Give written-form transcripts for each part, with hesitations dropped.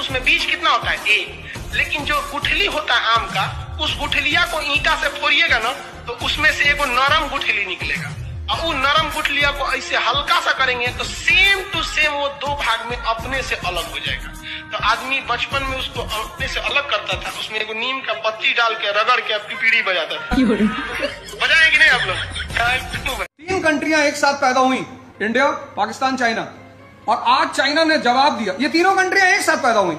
उसमें बीज कितना होता है? एक। लेकिन जो गुठली होता है आम का, उस गुठलिया को ईंटा से फोड़िएगा ना तो उसमें से एक नरम गुठली निकलेगा, और वो नरम गुठलिया को ऐसे हल्का सा करेंगे तो सेम टू सेम वो दो भाग में अपने से अलग हो जाएगा। तो आदमी बचपन में उसको अपने से अलग करता था, उसमें एक नीम का पत्ती डाल के रगड़ के अपनी पीढ़ी बजाता था। बजाए कि नहीं आप लोग? 3 कंट्रियां एक साथ पैदा हुई, इंडिया, पाकिस्तान, चाइना, और आज चाइना ने जवाब दिया। ये तीनों कंट्रियां एक साथ पैदा हुई,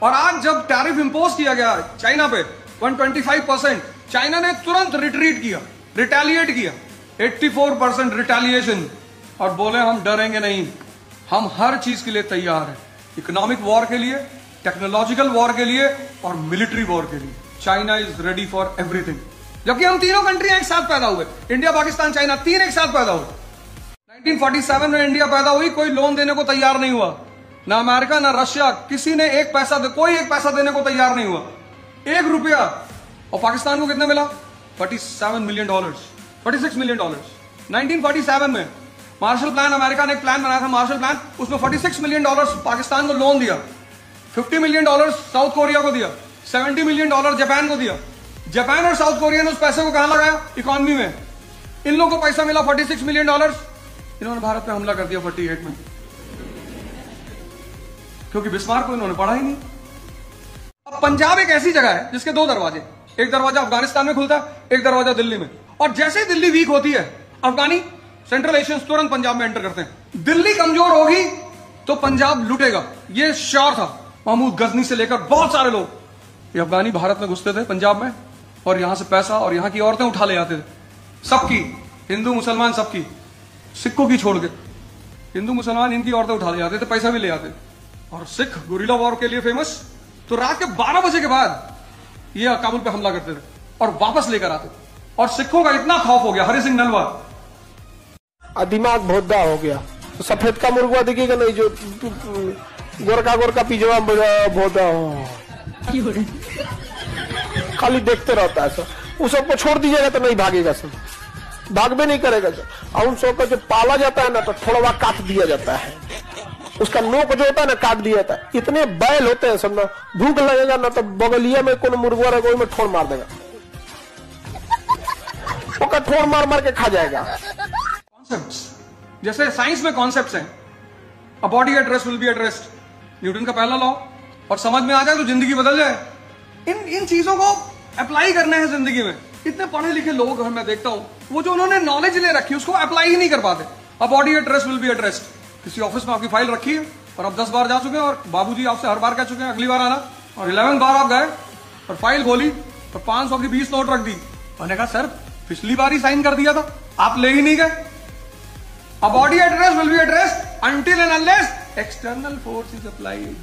और आज जब टैरिफ इंपोज किया गया चाइना पे 125%, चाइना ने तुरंत रिट्रीट किया, रिटेलिएट किया, 84% रिटेलिएशन, और बोले हम डरेंगे नहीं, हम हर चीज के लिए तैयार हैं, इकोनॉमिक वॉर के लिए, टेक्नोलॉजिकल वॉर के लिए और मिलिट्री वॉर के लिए। China is ready for everything. जबकि हम तीनों कंट्रियां एक साथ पैदा हुए, इंडिया, पाकिस्तान, चाइना, तीन एक साथ पैदा हुए। 1947 में इंडिया पैदा हुई, कोई लोन देने को तैयार नहीं हुआ, ना अमेरिका ना रशिया, किसी ने कोई एक पैसा देने को तैयार नहीं हुआ, 1 रुपया। और पाकिस्तान को कितना मिला? $47 मिलियन, $46 मिलियन। 1947 में मार्शल प्लान, अमेरिका ने एक प्लान बनाया था, मार्शल प्लान, उसमें $46 मिलियन पाकिस्तान को लोन दिया, $50 मिलियन साउथ कोरिया को दिया, $70 मिलियन जापान को दिया। जापान और साउथ कोरिया ने उस पैसे को कहां लगाया? इकोनॉमी में। इन लोगों को पैसा मिला $46 मिलियन, इन्होंने भारत पे हमला कर दिया 48 में, क्योंकि बिस्मार्क को इन्होंने पढ़ा ही नहीं। अब पंजाब एक ऐसी जगह है जिसके 2 दरवाजे, एक दरवाजा अफगानिस्तान में खुलता है, एक दरवाजा दिल्ली में, और जैसे दिल्ली वीक होती है, अफगानी सेंट्रल एशियंस तुरंत पंजाब में एंटर करते हैं। दिल्ली कमजोर होगी तो पंजाब लुटेगा, ये श्योर था। महमूद गजनी से लेकर बहुत सारे लोग, ये अफगानी भारत में घुसते थे पंजाब में, और यहां से पैसा और यहां की औरतें उठा ले जाते थे, सबकी, हिंदू मुसलमान सबकी, सिखों की छोड़ के, हिंदू मुसलमान इनकी औरतें उठा ले जाते थे, पैसा भी ले जाते थे। और सिख गुरिल्ला वॉर के लिए फेमस, तो रात के 12 बजे के बाद ये काबुल पे हमला करते थे और वापस लेकर आते थे। और सिखों का इतना खौफ हो गया, हरि सिंह नलवा दिमाग भोदा हो गया, तो सफेद का मुर्गा दिखेगा नहीं, जो गोरका गोरका पिजवा भोदा हो, खाली देखते रहता है सब। उस सबको छोड़ दीजिएगा तो नहीं भागेगा सब, भाग भी नहीं करेगा सब। और उन सबको जो पाला जाता है ना, तो थोड़ा काट दिया जाता है, उसका नोक जो होता है ना काट दिया जाता है। इतने बैल होते हैं सब ना, भूख लगेगा ना तो बगलिया में कोई मुर्गा रहेगा, में ठोड़ मार देगा, उसका ठोड़ मार मार के खा जाएगा। कॉन्सेप्ट्स, जैसे साइंस में कॉन्सेप्ट्स हैं, a body at rest will be at rest, Newton का पहला लॉ, और समझ में आ जाए तो जिंदगी बदल जाए। इन चीजों को अप्लाई करना है जिंदगी में। इतने पढ़े लिखे लोग मैं देखता हूं, वो जो उन्होंने नॉलेज ले रखी है उसको अप्लाई ही नहीं कर पाते। A body at rest will be at rest. किसी ऑफिस में आपकी फाइल रखी है और आप 10 बार जा चुके हैं, और बाबूजी आपसे हर बार कह चुके हैं अगली बार आना, और 11 बार आप गए और फाइल खोली और 500 की 20 नोट रख दी। मैंने कहा सर पिछली बार ही साइन कर दिया था, आप ले ही नहीं गए। A body at rest will be at rest until and unless external force is applied.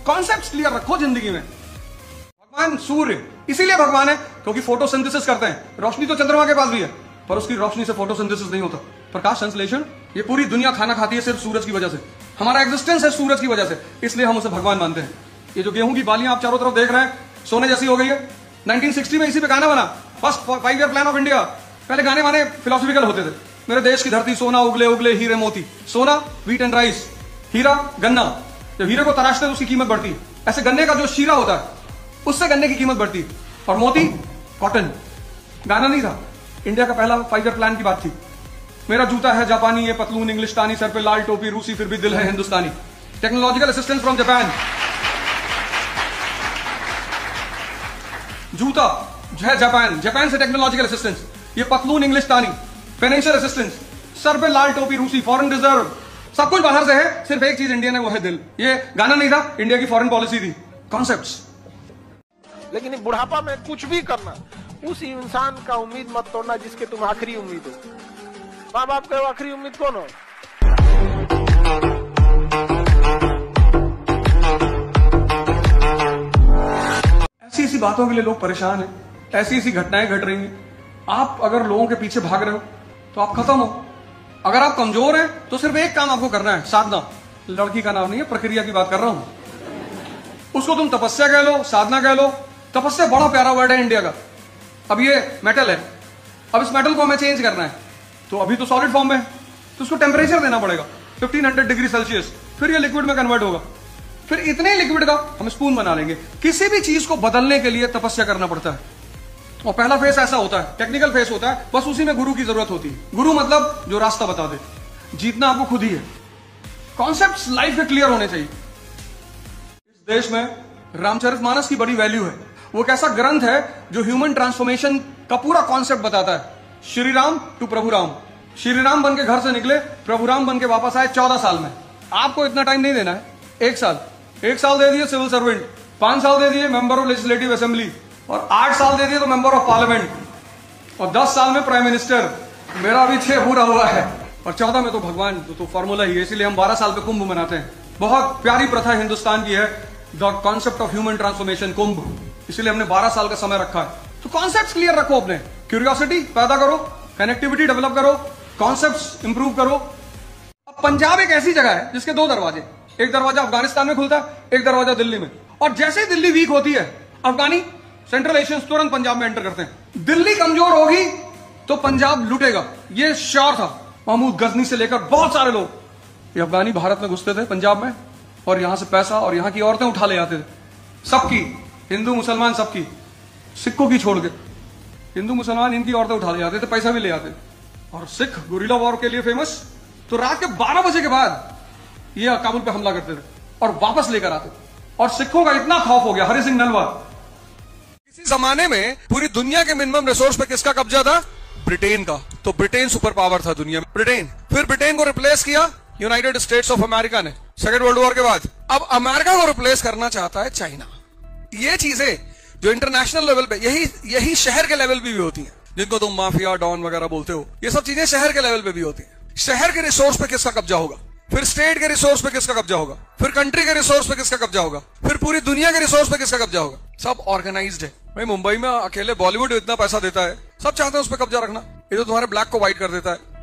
Concepts clear रखो जिंदगी में। भगवान सूर्य इसीलिए भगवान है क्योंकि फोटोसिंथेसिस करते हैं। रोशनी तो चंद्रमा के पास भी है, पर उसकी रोशनी से फोटोसिंथेसिस नहीं होता, प्रकाश संश्लेषण। ये पूरी दुनिया खाना खाती है सिर्फ सूरज की वजह से, हमारा एग्जिस्टेंस है सूरज की वजह से, इसलिए हम उसे भगवान मानते हैं। ये जो गेहूं की बालियां आप चारों तरफ देख रहे हैं, सोने जैसी हो गई है। 1960 में इसी पे गाना बना, first 5 year plan of India. पहले गाने वाने फिलोसफिकल होते थे, मेरे देश की धरती सोना उगले उगले हीरे मोती। सोना व्हीट एंड राइस, हीरा गन्ना। जब हीरे को तराशते हैं तो उसकी कीमत बढ़ती है, ऐसे गन्ने का जो शीरा होता है उससे गन्ने की कीमत बढ़ती है, और मोती कॉटन। गाना नहीं था, इंडिया का पहला 5 ईयर प्लान की बात थी। मेरा जूता है जापानी, ये पतलून इंग्लिस्तानी, सर पे लाल टोपी रूसी, फिर भी दिल है हिंदुस्तानी। Technological assistance from Japan. जूता जो है जापान से टेक्नोलॉजिकल असिस्टेंस। ये पतलून इंग्लिस्तानी, फाइनेंशियल असिस्टेंस, सर पे लाल टोपी रूसी, फॉरेन रिजर्व, सब कुछ बाहर से है, सिर्फ एक चीज इंडिया ने, वो है दिल। ये गाना नहीं था, इंडिया की फॉरेन पॉलिसी थी, कॉन्सेप्ट्स। लेकिन बुढ़ापा में कुछ भी करना, उस इंसान का उम्मीद मत तोड़ना जिसके तुम आखिरी उम्मीद हो। माँ बाप का आखिरी उम्मीद कौन हो? ऐसी ऐसी बातों के लिए लोग परेशान हैं, ऐसी ऐसी घटनाएं घट रही हैं। आप अगर लोगों के पीछे भाग रहे हो तो आप खत्म हो। अगर आप कमजोर हैं तो सिर्फ एक काम आपको करना है, साधना। लड़की का नाम नहीं है, प्रक्रिया की बात कर रहा हूं। उसको तुम तपस्या कह लो, साधना कह लो। तपस्या बड़ा प्यारा वर्ड है इंडिया का। अब ये मेटल है, अब इस मेटल को हमें चेंज करना है, तो अभी तो सॉलिड फॉर्म में है, तो उसको टेम्परेचर देना पड़ेगा 1500 डिग्री सेल्सियस, फिर ये लिक्विड में कन्वर्ट होगा। फिर इतने लिक्विड का हम स्पून बना लेंगे। किसी भी चीज को बदलने के लिए तपस्या करना पड़ता है, और पहला फेस ऐसा होता है, टेक्निकल फेस होता है, बस उसी में गुरु की जरूरत होती है। गुरु मतलब जो रास्ता बता दे, जीतना आपको खुद ही है। कॉन्सेप्ट्स लाइफ के क्लियर होने चाहिए। इस देश में रामचरितमानस की बड़ी वैल्यू है। वो एक ऐसा ग्रंथ है जो ह्यूमन ट्रांसफॉर्मेशन का पूरा कॉन्सेप्ट बताता है। श्री राम टू प्रभु राम। श्री राम बन के घर से निकले, प्रभु राम बन के वापस आए 14 साल में। आपको इतना टाइम नहीं देना है, 1 साल। 1 साल दे दिए सिविल सर्वेंट, 5 साल दे दिए मेंबर ऑफ लेजिस्लेटिव असेंबली, और 8 साल दे दिए तो मेंबर ऑफ पार्लियामेंट, और 10 साल में प्राइम मिनिस्टर। मेरा अभी 6 पूरा हुआ है, और 14 में तो भगवान तो फॉर्मूला ही है। इसलिए हम 12 साल पे कुंभ मनाते हैं। बहुत प्यारी प्रथा हिंदुस्तान की है, the concept of human transformation, Kumbh. इसलिए हमने 12 साल का समय रखा है। तो कॉन्सेप्ट्स क्लियर रखो, अपने क्यूरियोसिटी पैदा करो, कनेक्टिविटी डेवलप करो, कॉन्सेप्ट्स इंप्रूव करो। अब पंजाब एक ऐसी जगह है जिसके 2 दरवाजे, एक दरवाजा अफगानिस्तान में खुलता है, एक दरवाजा दिल्ली में। और जैसे ही दिल्ली वीक होती है, अफगानी सेंट्रल एशियंस तुरंत पंजाब में एंटर करते हैं। दिल्ली कमजोर होगी तो पंजाब लूटेगा, ये श्योर था। महमूद गजनी से लेकर बहुत सारे लोग, ये अफगानी भारत में घुसते थे पंजाब में, और यहां से पैसा और यहां की औरतें उठा ले जाते थे। सबकी, हिंदू मुसलमान सबकी, सिखों की छोड़ के। हिंदू मुसलमान इनकी औरतें उठा ले जाते थे, पैसा भी ले जाते। और सिख गुरिल्ला वॉर के लिए फेमस। तो रात के 12 बजे के बाद ये काबुल पे हमला करते थे और वापस लेकर आते। और सिखों का इतना खौफ हो गया, हरि सिंह नलवा। इसी जमाने में पूरी दुनिया के मिनिमम रिसोर्स पे किसका कब्जा था? ब्रिटेन का। तो ब्रिटेन सुपर पावर था दुनिया में, ब्रिटेन। फिर ब्रिटेन को रिप्लेस किया यूनाइटेड स्टेट्स ऑफ अमेरिका ने सेकेंड वर्ल्ड वॉर के बाद। अब अमेरिका को रिप्लेस करना चाहता है चाइना। ये चीजें जो इंटरनेशनल लेवल पे, यही शहर के लेवल पे भी होती हैं, जिनको तुम माफिया डॉन वगैरह बोलते हो। ये सब चीजें शहर के लेवल पे भी होती हैं। शहर के रिसोर्स पे किसका कब्जा होगा, फिर स्टेट के रिसोर्स पे किसका कब्जा होगा, फिर कंट्री के रिसोर्स पे किसका कब्जा होगा, फिर पूरी दुनिया के रिसोर्स पे किसका कब्जा होगा। सब ऑर्गेनाइज्ड है भाई। मुंबई में अकेले बॉलीवुड इतना पैसा देता है, सब चाहते हैं उस पर कब्जा रखना। ये तो तुम्हारे ब्लैक को व्हाइट कर देता है।